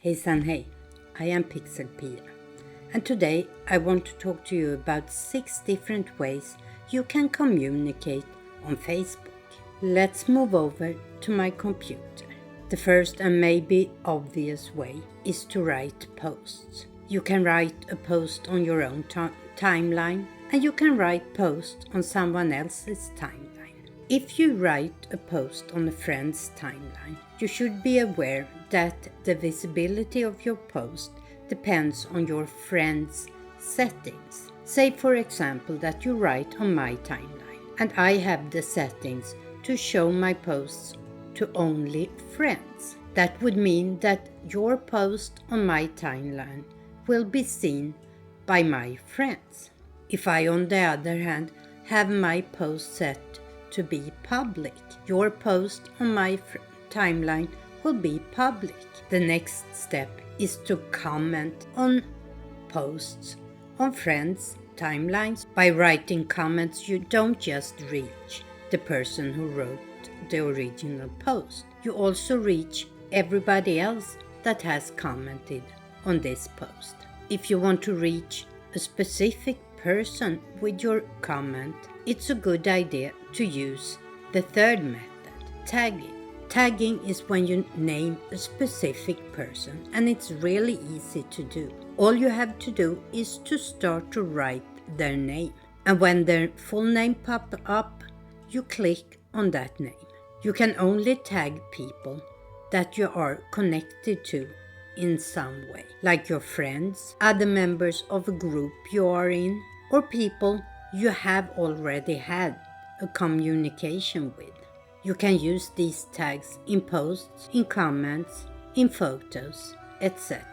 Hejsan hej, I am PixelPia, and today I want to talk to you about 6 different ways you can communicate on Facebook. Let's move over to my computer. The first and maybe obvious way is to write posts. You can write a post on your own timeline, and you can write posts on someone else's timeline. If you write a post on a friend's timeline, you should be aware that the visibility of your post depends on your friend's settings. Say for example that you write on my timeline, and I have the settings to show my posts to only friends. That would mean that your post on my timeline will be seen by my friends. If I, on the other hand, have my post set to be public, your post on my timeline will be public. The next step is to comment on posts on friends' timelines. By writing comments, you don't just reach the person who wrote the original post. You also reach everybody else that has commented on this post. If you want to reach a specific person with your comment, it's a good idea to use the third method, tagging. Tagging is when you name a specific person, and it's really easy to do. All you have to do is to start to write their name, and when their full name pops up, you click on that name. You can only tag people that you are connected to in some way, like your friends, other members of a group you are in, or people you have already had a communication with. You can use these tags in posts, in comments, in photos, etc.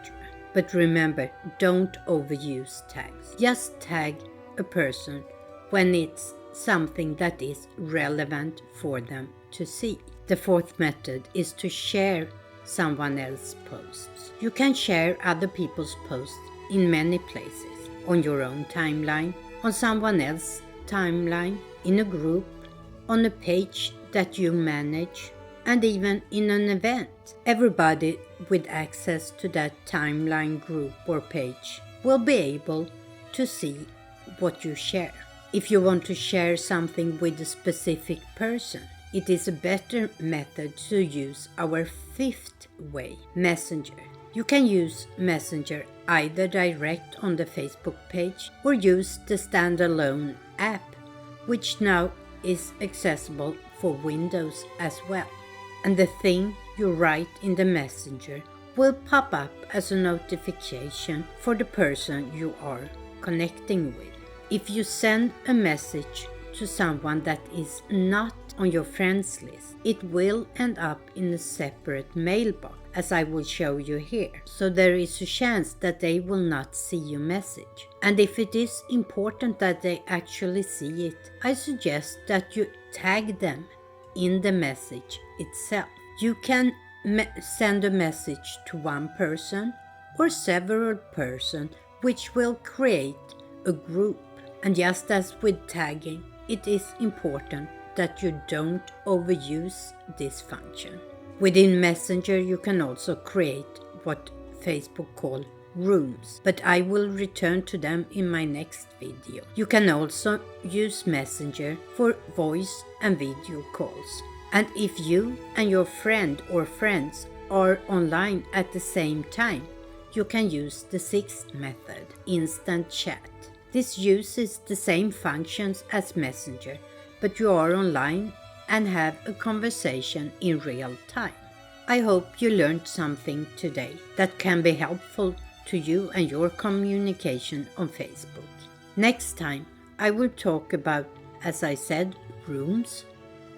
But remember, don't overuse tags. Just tag a person when it's something that is relevant for them to see. The fourth method is to share someone else's posts. You can share other people's posts in many places, on your own timeline, on someone else's timeline, in a group, on a page that you manage, and even in an event. Everybody with access to that timeline, group or page will be able to see what you share. If you want to share something with a specific person, it is a better method to use our fifth way, Messenger. You can use Messenger either direct on the Facebook page or use the standalone app, which now is accessible for Windows as well. And the thing you write in the Messenger will pop up as a notification for the person you are connecting with. If you send a message to someone that is not on your friends list, it will end up in a separate mailbox, as I will show you here. So there is a chance that they will not see your message. And if it is important that they actually see it, I suggest that you tag them in the message itself. You can send a message to one person or several persons, which will create a group. And just as with tagging, it is important that you don't overuse this function. Within Messenger, you can also create what Facebook call rooms, but I will return to them in my next video. You can also use Messenger for voice and video calls. And if you and your friend or friends are online at the same time, you can use the sixth method, instant chat. This uses the same functions as Messenger, but you are online and have a conversation in real time. I hope you learned something today that can be helpful to you and your communication on Facebook. Next time, I will talk about, as I said, rooms,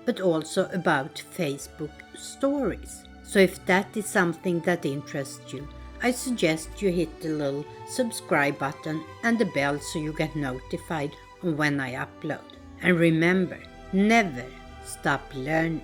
but also about Facebook stories. So if that is something that interests you, I suggest you hit the little subscribe button and the bell so you get notified on when I upload. And remember, never stop learning.